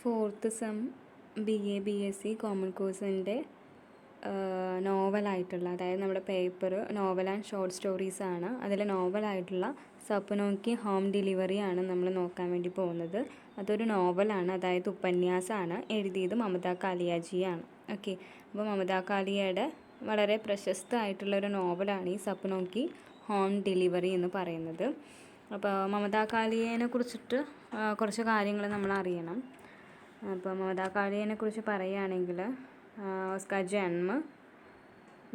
Fourth sem BA BSc common കോഴ്സിൻ്റെ നോവലായിട്ടുള്ള, അതായത് നമ്മുടെ പേപ്പർ നോവൽ ആൻഡ് ഷോർട്ട് സ്റ്റോറീസാണ്. അതിൽ നോവലായിട്ടുള്ള സപ്നോക്കി ഹോം ഡെലിവറിയാണ് നമ്മൾ നോക്കാൻ വേണ്ടി പോകുന്നത്. അതൊരു നോവലാണ്, അതായത് ഉപന്യാസമാണ്. എഴുതിയത് മമത കാലിയാജിയാണ്. ഓക്കെ, അപ്പോൾ മമത കാലിയയുടെ വളരെ പ്രശസ്തമായിട്ടുള്ളൊരു നോവലാണ് ഈ സപ്നോക്കി ഹോം ഡെലിവറി എന്ന് പറയുന്നത്. അപ്പോൾ മമത കാലിയനെ കുറിച്ചിട്ട് കുറച്ച് കാര്യങ്ങൾ നമ്മൾ അറിയണം. അപ്പോൾ മമത കാലിയനെ കുറിച്ച് പറയുകയാണെങ്കിൽ उसका जन्म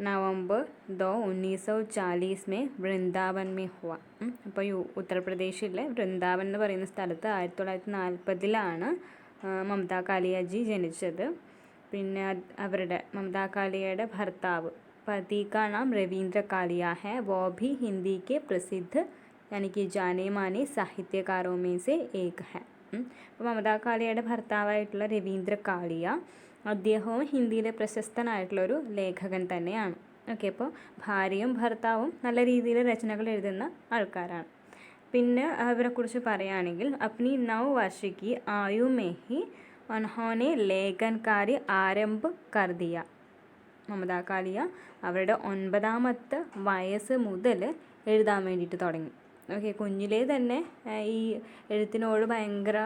नवंबर 2 1940 में വൃന്ദാവൻ में हुआ. അപ്പോൾ ഉത്തർപ്രദേശിലെ വൃന്ദാവൻ എന്ന് പറയുന്ന സ്ഥലത്ത് 1940 മമത കാലിയാജി ജനിച്ചത്. പിന്നെ അവരുടെ മമത കാലിയയുടെ ഭർത്താവ് पति का नाम रवींद्र कालिया है. वो भी हिंदी के प्रसिद्ध यानी कि जाने माने साहित्यकारों में से एक है. അപ്പോൾ മമത കാലിയയുടെ ഭർത്താവായിട്ടുള്ള രവീന്ദ്ര കാളിയ, അദ്ദേഹവും ഹിന്ദിയിലെ പ്രശസ്തനായിട്ടുള്ളൊരു ലേഖകൻ തന്നെയാണ്. ഓക്കെ, അപ്പോൾ ഭാര്യയും ഭർത്താവും നല്ല രീതിയിൽ രചനകൾ എഴുതുന്ന ആൾക്കാരാണ്. പിന്നെ അവരെക്കുറിച്ച് പറയുകയാണെങ്കിൽ अपनी 9 वर्ष की आयु में ही उन्होंने लेखन कार्य आरंभ कर दिया. മമത കാലിയ അവരുടെ 9ാമത്തെ വയസ്സ് മുതൽ എഴുതാൻ വേണ്ടിയിട്ട് തുടങ്ങി. ഓക്കെ, കുഞ്ഞിലേ തന്നെ ഈ എഴുത്തിനോട് ഭയങ്കര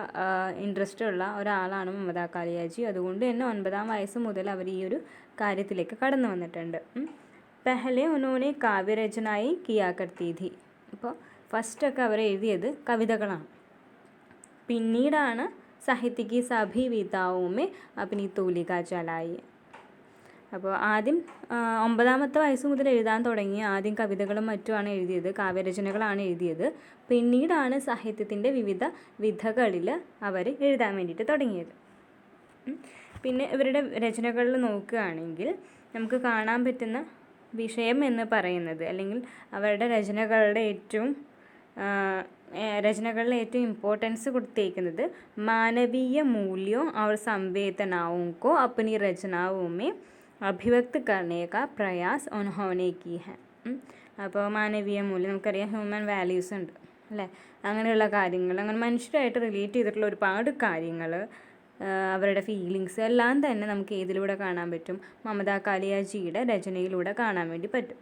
ഇൻട്രസ്റ്റ് ഉള്ള ഒരാളാണ് മമത കാലിയാജി. അതുകൊണ്ട് തന്നെ 9ാം വയസ്സ് മുതൽ അവർ ഈ ഒരു കാര്യത്തിലേക്ക് കടന്നു വന്നിട്ടുണ്ട്. പെഹലെ ഉന്നോനെ കാവ്യരചനായി കിയാ കർത്തി ഥി. അപ്പോൾ ഫസ്റ്റൊക്കെ അവർ എഴുതിയത് കവിതകളാണ്. പിന്നീടാണ് സാഹിത്യക്ക് സഭി വിതാവുമേ അപ്നി തൂലിക ചലായി. അപ്പോൾ ആദ്യം 9ാമത്തെ വയസ്സ് മുതൽ എഴുതാൻ തുടങ്ങി. ആദ്യം കവിതകളും മറ്റുമാണ് എഴുതിയത്, കാവ്യരചനകളാണ് എഴുതിയത്. പിന്നീടാണ് സാഹിത്യത്തിൻ്റെ വിവിധ വിധകളിൽ അവർ എഴുതാൻ വേണ്ടിയിട്ട് തുടങ്ങിയത്. പിന്നെ ഇവരുടെ രചനകളിൽ നോക്കുകയാണെങ്കിൽ നമുക്ക് കാണാൻ പറ്റുന്ന വിഷയം എന്ന് പറയുന്നത്, അല്ലെങ്കിൽ അവരുടെ രചനകളിൽ ഏറ്റവും ഇമ്പോർട്ടൻസ് കൊടുത്തേക്കുന്നത് മാനവീയ മൂല്യോं और संवेदनाओं को अपनी रचनाओं में അഭിവ്യക്ത് करने का प्रयास उन्होंने की है. അപ്പോൾ മാനവീയ മൂല്യം നമുക്കറിയാം, ഹ്യൂമൻ വാല്യൂസ് ഉണ്ട് അല്ലേ, അങ്ങനെയുള്ള കാര്യങ്ങൾ, അങ്ങനെ മനുഷ്യരായിട്ട് റിലേറ്റ് ചെയ്തിട്ടുള്ള ഒരുപാട് കാര്യങ്ങൾ, അവരുടെ ഫീലിങ്സ് എല്ലാം തന്നെ നമുക്ക് ഏതിലൂടെ കാണാൻ പറ്റും? മമത കാലിയാജിയുടെ രചനയിലൂടെ കാണാൻ വേണ്ടി പറ്റും.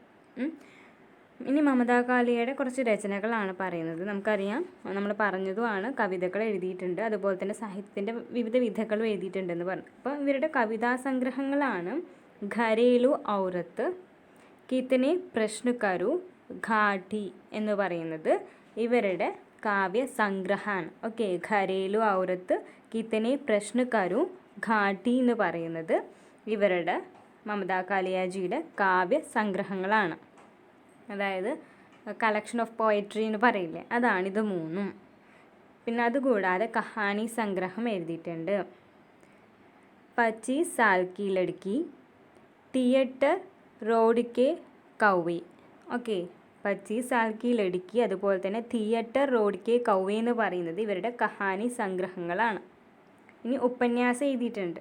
ഇനി മമത കാലിയയുടെ കുറച്ച് രചനകളാണ് പറയുന്നത്. നമുക്കറിയാം, നമ്മൾ പറഞ്ഞതുമാണ്, കവിതകൾ എഴുതിയിട്ടുണ്ട്, അതുപോലെ തന്നെ സാഹിത്യത്തിൻ്റെ വിവിധ വിധകളും എഴുതിയിട്ടുണ്ടെന്ന് പറഞ്ഞു. അപ്പോൾ ഇവരുടെ കവിതാ സംഗ്രഹങ്ങളാണ് ഘരേലു ഔറത്ത്, കിത്തനെ പ്രശ്ന കരു, ഘാട്ടി എന്ന് പറയുന്നത് ഇവരുടെ കാവ്യ സംഗ്രഹമാണ്. ഓക്കെ, ഘരേലു ഔറത്ത്, കിത്തനെ പ്രശ്ന കരു, ഘാട്ടി എന്ന് പറയുന്നത് ഇവരുടെ മമത കാലിയാജിയുടെ കാവ്യ സംഗ്രഹങ്ങളാണ്. അതായത് കളക്ഷൻ ഓഫ് പോയട്രി എന്ന് പറയില്ലേ, അതാണിത് മൂന്നും. പിന്നെ അതുകൂടാതെ കഹാനി സംഗ്രഹം എഴുതിയിട്ടുണ്ട്. 25 साल की लड़की, തിയേറ്റർ റോഡ് കെ കൗവി. ഓക്കെ, 25 साल की लड़की, അതുപോലെ തന്നെ തിയേറ്റർ റോഡ് കെ കൗവി എന്ന് പറയുന്നത് ഇവരുടെ കഹാനി സംഗ്രഹങ്ങളാണ്. ഇനി ഉപന്യാസം എഴുതിയിട്ടുണ്ട്.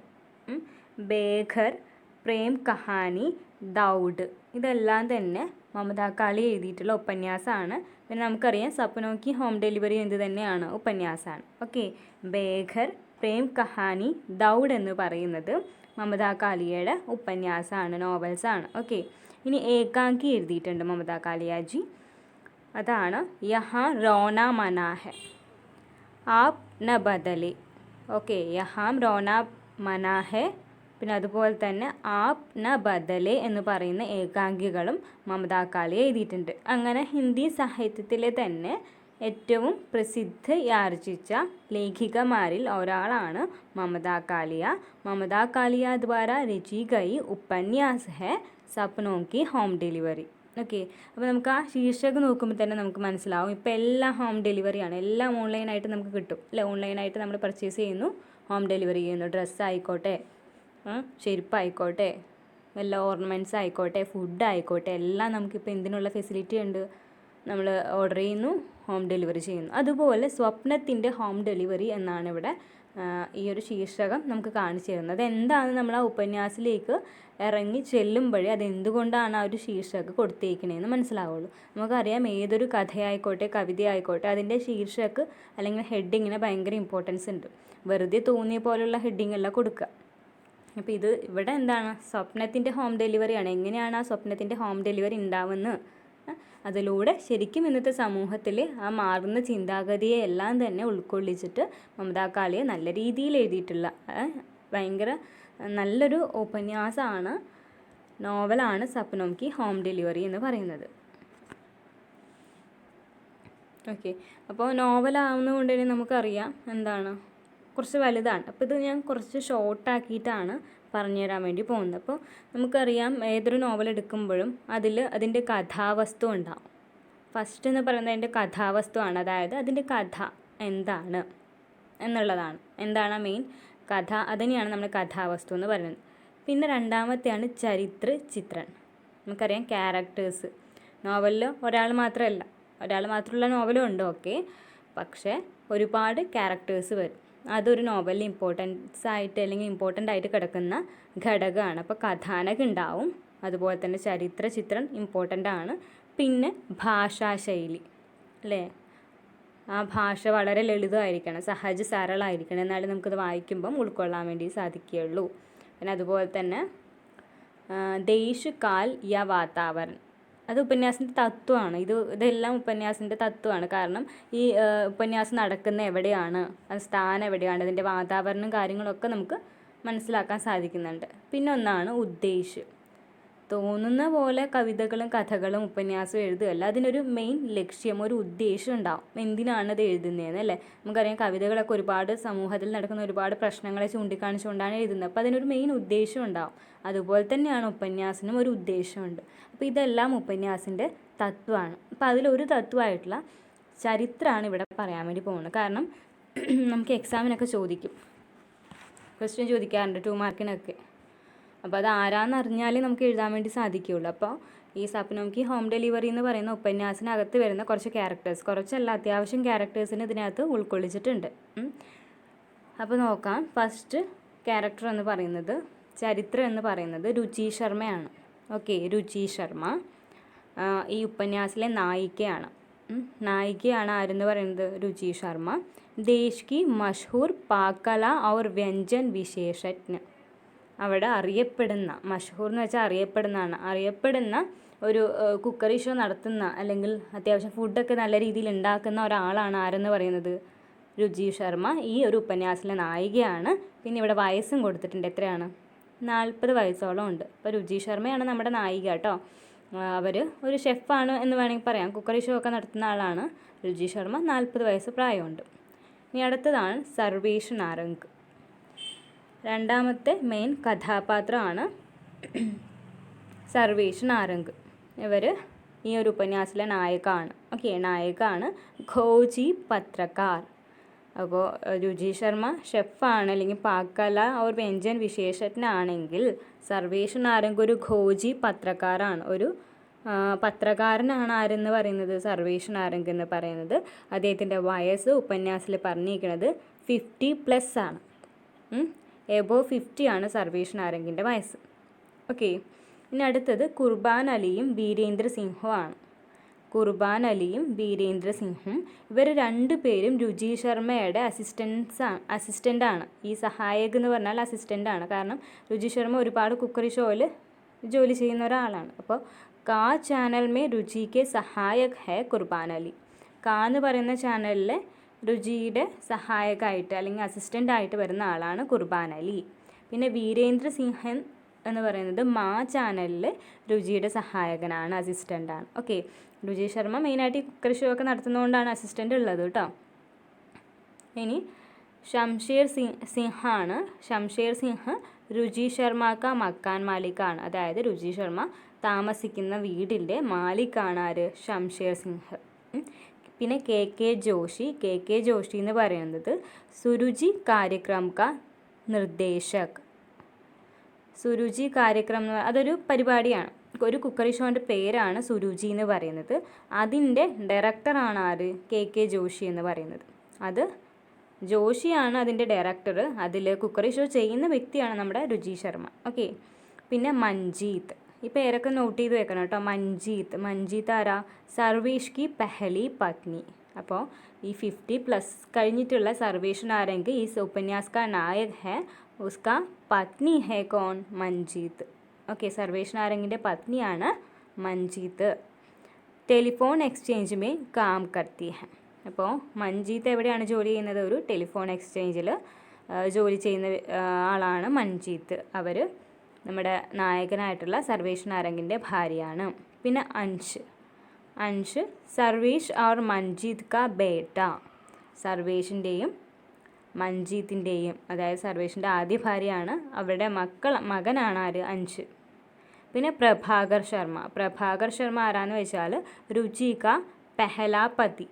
ബേഘർ, പ്രേം കഹാനി, ദൗഡ്, ഇതെല്ലാം തന്നെ മമത കാളി എഴുതിയിട്ടുള്ള ഉപന്യാസമാണ്. പിന്നെ നമുക്കറിയാം സപ്നോക്കി ഹോം ഡെലിവറി എന്ത് തന്നെയാണ്, ഉപന്യാസമാണ്. ഓക്കെ, ബേഘർ, പ്രേം കഹാനി, ദൗഡ് എന്ന് പറയുന്നത് മമത കാലിയയുടെ ഉപന്യാസമാണ്, നോവൽസാണ്. ഓക്കെ, ഇനി ഏകാംഗി എഴുതിയിട്ടുണ്ട് മമത കാലിയാജി. അതാണ് യഹാ റോന മനാ ഹെ ആപ് ന ബദലെ. ഓക്കെ, യഹാം റോന മനാ ഹെ, പിന്നെ അതുപോലെ തന്നെ ആപ് ന ബദലെ എന്ന് പറയുന്ന ഏകാംഗികളും മമത കാലിയ എഴുതിയിട്ടുണ്ട്. അങ്ങനെ ഹിന്ദി സാഹിത്യത്തിലെ തന്നെ ഏറ്റവും പ്രസിദ്ധിയാർജിച്ച ലേഖികമാരിൽ ഒരാളാണ് മമത കാലിയ. മമത കാലിയ ദ്വാര രചി ഗയി ഉപന്യാസ് ഹെ സപ്നോക്കി ഹോം ഡെലിവറി. ഓക്കെ, അപ്പോൾ നമുക്ക് ആ ശീർഷകം നോക്കുമ്പോൾ തന്നെ നമുക്ക് മനസ്സിലാവും, ഇപ്പോൾ എല്ലാം ഹോം ഡെലിവറിയാണ്, എല്ലാം ഓൺലൈനായിട്ട് നമുക്ക് കിട്ടും അല്ലേ. ഓൺലൈനായിട്ട് നമ്മൾ പർച്ചേസ് ചെയ്യുന്നു, ഹോം ഡെലിവറി ചെയ്യുന്നു. ഡ്രസ്സ് ആയിക്കോട്ടെ, ചെരുപ്പായിക്കോട്ടെ, വല്ല ഓർണമെൻറ്റ്സ് ആയിക്കോട്ടെ, ഫുഡ് ആയിക്കോട്ടെ, എല്ലാം നമുക്കിപ്പോൾ എന്തിനുള്ള ഫെസിലിറ്റി ഉണ്ട്? നമ്മൾ ഓർഡർ ചെയ്യുന്നു, ഹോം ഡെലിവറി ചെയ്യുന്നു. അതുപോലെ സ്വപ്നത്തിൻ്റെ ഹോം ഡെലിവറി എന്നാണ് ഇവിടെ ഈ ഒരു ശീർഷകം നമുക്ക് കാണിച്ചു തരുന്നത്. അതെന്താണെന്ന് നമ്മൾ ആ ഉപന്യാസത്തിലേക്ക് ഇറങ്ങി ചെല്ലുമ്പോഴേ അതെന്തുകൊണ്ടാണ് ആ ഒരു ശീർഷകം കൊടുത്തേക്കണേന്ന് മനസ്സിലാവുള്ളൂ. നമുക്കറിയാം ഏതൊരു കഥയായിക്കോട്ടെ കവിതയായിക്കോട്ടെ അതിൻ്റെ ശീർഷകം അല്ലെങ്കിൽ ഹെഡിങ്ങിന് ഭയങ്കര ഇമ്പോർട്ടൻസ് ഉണ്ട്. വെറുതെ തോന്നിയ പോലുള്ള ഹെഡിങ്ങല്ല കൊടുക്കുക. അപ്പോൾ ഇത് ഇവിടെ എന്താണ്, സ്വപ്നത്തിൻ്റെ ഹോം ഡെലിവറിയാണ്. എങ്ങനെയാണ് ആ സ്വപ്നത്തിൻ്റെ ഹോം ഡെലിവറി ഉണ്ടാവുന്നത്, അതിലൂടെ ശരിക്കും ഇന്നത്തെ സമൂഹത്തിൽ ആ മാറുന്ന ചിന്താഗതിയെ എല്ലാം തന്നെ ഉൾക്കൊള്ളിച്ചിട്ട് മമതാ കാളിയെ നല്ല രീതിയിൽ എഴുതിയിട്ടുള്ള ഭയങ്കര നല്ലൊരു ഉപന്യാസമാണ്, നോവലാണ് സപ്നോം കി ഹോം ഡെലിവറി എന്ന് പറയുന്നത്. ഓക്കെ, അപ്പോൾ നോവലാവുന്നതുകൊണ്ട് തന്നെ നമുക്കറിയാം എന്താണ് കുറച്ച് വലുതാണ്. അപ്പോൾ ഇത് ഞാൻ കുറച്ച് ഷോർട്ടാക്കിയിട്ടാണ് പറഞ്ഞുതരാൻ വേണ്ടി പോകുന്നത്. അപ്പോൾ നമുക്കറിയാം ഏതൊരു നോവൽ എടുക്കുമ്പോഴും അതിൻ്റെ കഥാവസ്തു ഉണ്ടാവും. ഫസ്റ്റ് എന്ന് പറയുന്നത് അതിൻ്റെ കഥാവസ്തുവാണ്, അതായത് അതിൻ്റെ കഥ എന്താണ് എന്നുള്ളതാണ്. എന്താണ് മെയിൻ കഥ, അതിനെയാണ് നമ്മൾ കഥാവസ്തു എന്ന് പറയുന്നത്. പിന്നെ രണ്ടാമത്തെയാണ് ചിത്രം. നമുക്കറിയാം ക്യാരക്ടേഴ്സ്. നോവലിൽ ഒരാൾ മാത്രമുള്ള നോവലും ഉണ്ട്, ഓക്കെ, പക്ഷേ ഒരുപാട് ക്യാരക്ടേഴ്സ് വരും. അതൊരു നോവലിൽ ഇമ്പോർട്ടൻ്റ് ആയിട്ട് കിടക്കുന്ന ഘടകമാണ്. അപ്പോൾ കഥാനകം ഉണ്ടാവും, അതുപോലെ തന്നെ ചിത്രം ഇമ്പോർട്ടൻ്റ് ആണ്. പിന്നെ ഭാഷാശൈലി അല്ലേ, ആ ഭാഷ വളരെ ലളിതമായിരിക്കണം, സരളമായിരിക്കണം, എന്നാലും നമുക്കത് വായിക്കുമ്പം ഉൾക്കൊള്ളാൻ വേണ്ടി സാധിക്കുകയുള്ളൂ. പിന്നെ അതുപോലെ തന്നെ ദേശ് കാൽ യാ വാതാവരൺ, അത് ഉപന്യാസത്തിൻ്റെ തത്വമാണ്. ഇതെല്ലാം ഉപന്യാസത്തിൻ്റെ തത്വമാണ്. കാരണം ഈ ഉപന്യാസം നടക്കുന്ന എവിടെയാണ്, അത് സ്ഥാനം എവിടെയാണ്, അതിൻ്റെ വാതാവരണം കാര്യങ്ങളൊക്കെ നമുക്ക് മനസ്സിലാക്കാൻ സാധിക്കുന്നുണ്ട്. പിന്നെ ഒന്നാണ് ഉദ്ദേശ്. തോന്നുന്ന പോലെ കവിതകളും കഥകളും ഉപന്യാസവും എഴുതുകയല്ല, അതിനൊരു മെയിൻ ലക്ഷ്യം, ഒരു ഉദ്ദേശം ഉണ്ടാവും. എന്തിനാണ് അത് എഴുതുന്നതെന്ന് അല്ലേ. നമുക്കറിയാം കവിതകളൊക്കെ ഒരുപാട് സമൂഹത്തിൽ നടക്കുന്ന ഒരുപാട് പ്രശ്നങ്ങളെ ചൂണ്ടിക്കാണിച്ചുകൊണ്ടാണ് എഴുതുന്നത്. അപ്പോൾ അതിനൊരു മെയിൻ ഉദ്ദേശം ഉണ്ടാവും. അതുപോലെ തന്നെയാണ് ഉപന്യാസത്തിനും ഒരു ഉദ്ദേശമുണ്ട്. അപ്പോൾ ഇതെല്ലാം ഉപന്യാസത്തിൻ്റെ തത്വമാണ്. അപ്പോൾ അതിലൊരു തത്വമായിട്ടുള്ള ചരിത്രമാണ് ഇവിടെ പറയാൻ വേണ്ടി പോകുന്നത്. കാരണം നമുക്ക് എക്സാമിനൊക്കെ ക്വസ്റ്റ്യൻ ചോദിക്കാറുണ്ട് 2 മാർക്കിനൊക്കെ. അപ്പോൾ അത് ആരാന്ന് അറിഞ്ഞാലേ നമുക്ക് എഴുതാൻ വേണ്ടി സാധിക്കുകയുള്ളൂ. അപ്പോൾ ഈ സപ്നോം കി ഹോം ഡെലിവറി എന്ന് പറയുന്ന ഉപന്യാസത്തിനകത്ത് വരുന്ന കുറച്ചല്ല അത്യാവശ്യം ക്യാരക്ടേഴ്സിന് ഇതിനകത്ത് ഉൾക്കൊള്ളിച്ചിട്ടുണ്ട്. അപ്പോൾ നോക്കാം. ഫസ്റ്റ് ക്യാരക്ടർ എന്ന് പറയുന്നത്, ചരിത്രം എന്ന് പറയുന്നത് രുചി ശർമ്മയാണ്. ഓക്കെ, രുചി ശർമ്മ ഈ ഉപന്യാസത്തിലെ നായികയാണ് ആരെന്ന് പറയുന്നത്, രുചി ശർമ്മ. ദേശ് കി മഷഹൂർ പാക്കല ഔർ വ്യഞ്ജൻ വിശേഷജ്ഞ, അവിടെ മഷഹൂർ എന്ന് വെച്ചാൽ അറിയപ്പെടുന്ന ഒരു കുക്കറി ഷോ നടത്തുന്ന, അല്ലെങ്കിൽ അത്യാവശ്യം ഫുഡൊക്കെ നല്ല രീതിയിൽ ഉണ്ടാക്കുന്ന ഒരാളാണ് ആരെന്ന് പറയുന്നത്, രുചി ശർമ്മ. ഈ ഒരു ഉപന്യാസത്തിലെ നായികയാണ്. പിന്നെ ഇവിടെ വയസ്സും കൊടുത്തിട്ടുണ്ട്, എത്രയാണ്, 40 വയസ്സോളം ഉണ്ട്. അപ്പോൾ രുചി ശർമ്മയാണ് നമ്മുടെ നായിക കേട്ടോ. അവർ ഒരു ഷെഫാണ് എന്ന് വേണമെങ്കിൽ പറയാം, കുക്കറി ഷോ ഒക്കെ നടത്തുന്ന ആളാണ് രുചി ശർമ്മ. 40 വയസ്സ് പ്രായമുണ്ട്. ഇനി അടുത്തതാണ് സർവേഷ് നാരംഗ്. രണ്ടാമത്തെ മെയിൻ കഥാപാത്രമാണ് സർവേഷ് നാരംഗ്. ഇവർ ഈ ഒരു ഉപന്യാസത്തിലെ നായകാണ്. ഖോജി പത്രക്കാർ. അപ്പോൾ രുചി ശർമ്മ ഷെഫാണ്, അല്ലെങ്കിൽ പാക്കല ഒരു വ്യഞ്ജൻ വിശേഷജ്ഞനാണെങ്കിൽ സർവേഷ് നാരംഗ് ഒരു ഖോജി പത്രക്കാരാണ്, ഒരു പത്രകാരനാണ് ആരെന്ന് പറയുന്നത്, സർവേഷ് നാരംഗ് എന്ന് പറയുന്നത്. അദ്ദേഹത്തിൻ്റെ വയസ്സ് ഉപന്യാസത്തിൽ പറഞ്ഞിരിക്കുന്നത് 50+ ആണ്. എബോവ് 50 ആണ് സർവേഷ് നാരംഗിൻ്റെ വയസ്സ്. ഓക്കെ, ഇനി അടുത്തത് ഖുർബാൻ അലിയും വീരേന്ദ്ര സിംഹുമാണ്. ഇവർ 2 പേരും രുചി ശർമ്മയുടെ അസിസ്റ്റൻ്റാണ്. ഈ സഹായക് എന്ന് പറഞ്ഞാൽ അസിസ്റ്റൻ്റാണ്. കാരണം രുചി ശർമ്മ ഒരുപാട് കുക്കറി ഷോയിൽ ജോലി ചെയ്യുന്ന ഒരാളാണ്. അപ്പോൾ കാ ചാനൽ മേ രുചിക്ക് സഹായക് ഹെ ഖുർബാൻ അലി. കാ എന്ന് പറയുന്ന ചാനലിലെ രുചിയുടെ സഹായകമായിട്ട് അല്ലെങ്കിൽ അസിസ്റ്റൻ്റായിട്ട് വരുന്ന ആളാണ് ഖുർബാൻ അലി. പിന്നെ വീരേന്ദ്ര സിംഹൻ എന്ന് പറയുന്നത് മാ ചാനലിൽ രുചിയുടെ സഹായകനാണ്, അസിസ്റ്റൻ്റാണ്. ഓക്കെ, രുചി ശർമ്മ മെയിനായിട്ട് ഈ കുക്കറി ഷോ ഒക്കെ നടത്തുന്നതുകൊണ്ടാണ് അസിസ്റ്റൻ്റ് ഉള്ളത് കേട്ടോ. ഇനി ഷംഷേർ സിംഹ് രുചി ശർമ്മ മക്കാൻ മാലിക്കാണ്. അതായത് രുചി ശർമ്മ താമസിക്കുന്ന വീടിൻ്റെ മാലിക്കാണ് ആര്, ഷംഷേർ സിംഹ്. പിന്നെ കെ ജോഷി എന്ന് പറയുന്നത് സുരുചി കാര്യക്രം കാ നിർദ്ദേശക്. സുരുചി കാര്യക്രം അതൊരു പരിപാടിയാണ്, ഒരു കുക്കറി ഷോൻ്റെ പേരാണ് സുരുചി എന്ന് പറയുന്നത്. അതിൻ്റെ ഡയറക്ടറാണ് ആര്? കെ ജോഷി എന്ന് പറയുന്നത്. അത് ജോഷിയാണ് അതിൻ്റെ ഡയറക്ടർ. അതിൽ കുക്കറി ഷോ ചെയ്യുന്ന വ്യക്തിയാണ് നമ്മുടെ രുചി ശർമ്മ. ഓക്കെ. പിന്നെ മഞ്ജീത്ത്, ഈ പേരൊക്കെ നോട്ട് ചെയ്ത് വെക്കണം കേട്ടോ. മഞ്ജീത്ത് ആരാ? സർവേഷ് കി പെഹലി പത്നി. അപ്പോൾ ഈ 50+ കഴിഞ്ഞിട്ടുള്ള സർവേഷനാരെങ്കിൽ ഈ ഉപന്യാസ് കാ നായക് ഹെ, ഉസ്കാ പത്നി ഹെ കോൺ? മഞ്ജീത്ത്. Okay, Sarvesh നാരങ്ങിൻ്റെ പത്നിയാണ് മഞ്ജീത്ത്. Telephone exchange may calm കർത്തി ഹെ. അപ്പോൾ മഞ്ജീത്ത് എവിടെയാണ് ജോലി ചെയ്യുന്നത്? ഒരു ടെലിഫോൺ എക്സ്ചേഞ്ചിൽ ജോലി ചെയ്യുന്ന ആളാണ് മഞ്ജീത്ത്. അവർ നമ്മുടെ നായകനായിട്ടുള്ള സർവേഷ് നാരങ്ങിൻ്റെ ഭാര്യയാണ്. പിന്നെ അൻഷ് സർവേഷ് और മഞ്ജീത്ത് കാ ബേട്ട. സർവേഷിൻ്റെയും മഞ്ജീത്തിൻ്റെയും, അതായത് സർവേഷിൻ്റെ ആദ്യ ഭാര്യയാണ്, അവരുടെ മകനാണ് ആര്? അൻഷ്. പിന്നെ പ്രഭാകർ ശർമ്മ ആരാന്ന് വെച്ചാൽ രുചി കാ പെഹലാ പതി.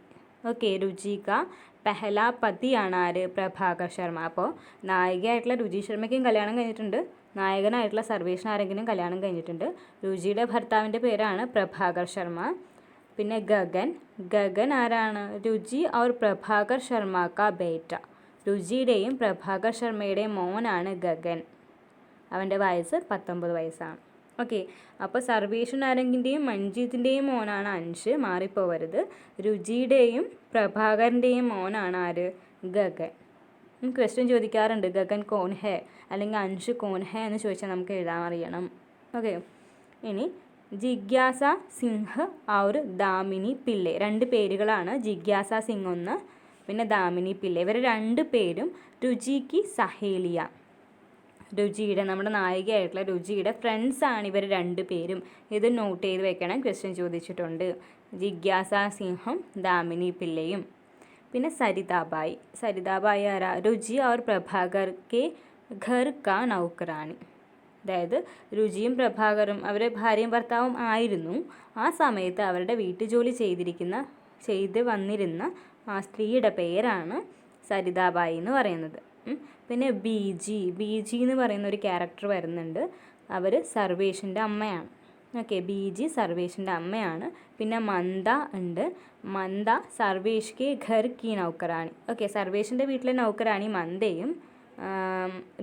ഓക്കെ, രുചി കാ പെഹലാ പതിയാണ് ആര്? പ്രഭാകർ ശർമ്മ. അപ്പോൾ നായികയായിട്ടുള്ള രുചി ശർമ്മയ്ക്കും കല്യാണം കഴിഞ്ഞിട്ടുണ്ട്, നായകനായിട്ടുള്ള സർവേഷ് നാരങ്ങിനും കല്യാണം കഴിഞ്ഞിട്ടുണ്ട്. രുചിയുടെ ഭർത്താവിൻ്റെ പേരാണ് പ്രഭാകർ ശർമ്മ. പിന്നെ ഗഗൻ ആരാണ്? രുചി और പ്രഭാകർ ശർമ്മ കാ ബേട്ട. രുചിയുടെയും പ്രഭാകർ ശർമ്മയുടെയും മോനാണ് ഗഗൻ. അവൻ്റെ വയസ്സ് 19 വയസ്സാണ്. ഓക്കെ, അപ്പോൾ സർവേഷ് നാരങ്ങിൻ്റെയും മഞ്ജീത്തിൻ്റെയും മോനാണ് അൻഷ്, മാറിപ്പോവരുത്. രുചിയുടെയും പ്രഭാകറിൻ്റെയും മോനാണ് ആര്? ഗഗൻ. ക്വസ്റ്റ്യൻ ചോദിക്കാറുണ്ട്, ഗഗൻ കോൺ ഹെ അല്ലെങ്കിൽ അൻഷ് കോൺ ഹെ എന്ന് ചോദിച്ചാൽ നമുക്ക് എഴുതാൻ അറിയണം. ഓക്കെ, ഇനി ജിഗ്യാസ സിംഹ് और ദാമിനി പിള്ളെ. 2 പേരുകളാണ്, ജിഗ്യാസ സിംഗ് ഒന്ന്, പിന്നെ ദാമിനി പിള്ളെ. ഇവർ 2 പേരും രുചിക്ക് സഹേലിയ, രുചിയുടെ, നമ്മുടെ നായികയായിട്ടുള്ള രുചിയുടെ ഫ്രണ്ട്സാണ് ഇവർ 2 പേരും. ഇത് നോട്ട് ചെയ്ത് വെക്കണം, ക്വസ്റ്റ്യൻ ചോദിച്ചിട്ടുണ്ട്. ജിഗ്യാസ സിംഹും ദാമിനി പിള്ളയും. പിന്നെ സരിതാബായി ആരാ? രുചി और പ്രഭാകർ കെ ഘർ കാ നൗക്കറാണി. അതായത് രുചിയും പ്രഭാകറും അവരെ ഭാര്യയും ഭർത്താവും ആയിരുന്നു. ആ സമയത്ത് അവരുടെ വീട്ടുജോലി ചെയ്ത് വന്നിരുന്ന ആ സ്ത്രീയുടെ പേരാണ് സരിതാബായി എന്ന് പറയുന്നത്. പിന്നെ ബീജി എന്ന് പറയുന്ന ഒരു ക്യാരക്ടർ വരുന്നുണ്ട്. അവർ സർവേഷിൻ്റെ അമ്മയാണ്. ഓക്കെ, ബീജി സർവേഷിൻ്റെ അമ്മയാണ്. പിന്നെ മന്ദ ഉണ്ട്. മന്ദ സർവേഷ് കെ ഘർ കി നൗക്കറാണി. ഓക്കെ, സർവേഷിൻ്റെ വീട്ടിലെ നൗക്കറാണി മന്ദയും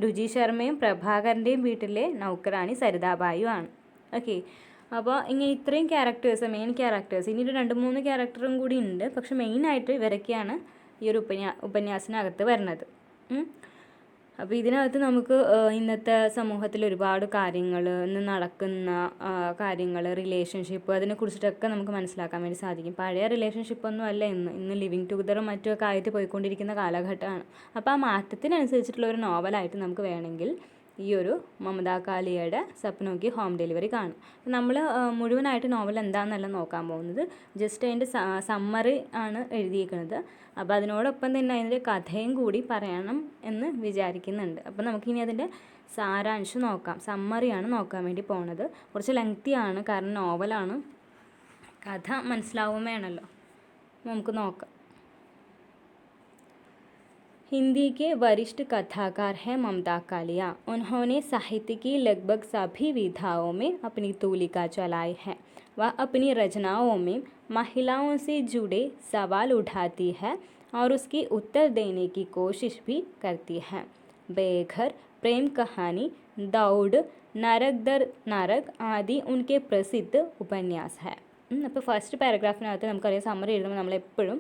രുചി ശർമ്മയും പ്രഭാകറിൻ്റെയും വീട്ടിലെ നൗക്കറാണി സരിതാബായും ആണ്. ഓക്കെ, അപ്പോൾ ഇങ്ങനെ ഇത്രയും മെയിൻ ക്യാരക്ടേഴ്സ്. ഇനി ഒരു 2-3 ക്യാരക്ടറും കൂടി ഉണ്ട്, പക്ഷെ മെയിനായിട്ട് ഇവരൊക്കെയാണ് ഈ ഒരു ഉപന്യാസത്തിനകത്ത് വരുന്നത്. അപ്പോൾ ഇതിനകത്ത് നമുക്ക് ഇന്നത്തെ സമൂഹത്തിൽ ഒരുപാട് കാര്യങ്ങൾ, ഇന്ന് നടക്കുന്ന കാര്യങ്ങൾ, റിലേഷൻഷിപ്പ്, അതിനെക്കുറിച്ചിട്ടൊക്കെ നമുക്ക് മനസ്സിലാക്കാൻ വേണ്ടി സാധിക്കും. പഴയ റിലേഷൻഷിപ്പൊന്നും അല്ല ഇന്ന് ലിവിങ് ടുഗദറും മറ്റുമൊക്കെ ആയിട്ട് പോയിക്കൊണ്ടിരിക്കുന്ന കാലഘട്ടമാണ്. അപ്പോൾ ആ മാറ്റത്തിനനുസരിച്ചിട്ടുള്ള ഒരു നോവലായിട്ട് നമുക്ക് വേണമെങ്കിൽ ഈ ഒരു മമതാ കാലിയയുടെ സപ്നോ കി ഹോം ഡെലിവറി കാണും. നമ്മൾ മുഴുവനായിട്ട് നോവൽ എന്താണെന്നല്ല നോക്കാൻ പോകുന്നത്, ജസ്റ്റ് അതിൻ്റെ സമ്മറി ആണ് എഴുതിയിരിക്കുന്നത്. അപ്പോൾ അതിനോടൊപ്പം തന്നെ അതിൻ്റെ കഥയും കൂടി പറയണം എന്ന് വിചാരിക്കുന്നുണ്ട്. അപ്പോൾ നമുക്കിനി അതിൻ്റെ സാരാംശം നോക്കാം. സമ്മറിയാണ് നോക്കാൻ വേണ്ടി പോണത്. കുറച്ച് ലെങ്തിയാണ്, കാരണം നോവലാണ്, കഥ മനസ്സിലാവും വേണമല്ലോ. നമുക്ക് നോക്കാം. हिंदी के वरिष्ठ कथाकार हैं ममता कालिया. उन्होंने साहित्य की लगभग सभी विधाओं में अपनी तूलिका चलाई है. वह अपनी रचनाओं में महिलाओं से जुड़े सवाल उठाती है और उसके उत्तर देने की कोशिश भी करती है. बेघर, प्रेम कहानी, दौड़, नरक दर नरक आदि उनके प्रसिद्ध उपन्यास है. അപ്പോൾ ഫസ്റ്റ് പാരഗ്രാഫിനകത്ത് നമുക്കറിയാം, സമ്മറി എഴുതുമ്പോൾ നമ്മളെപ്പോഴും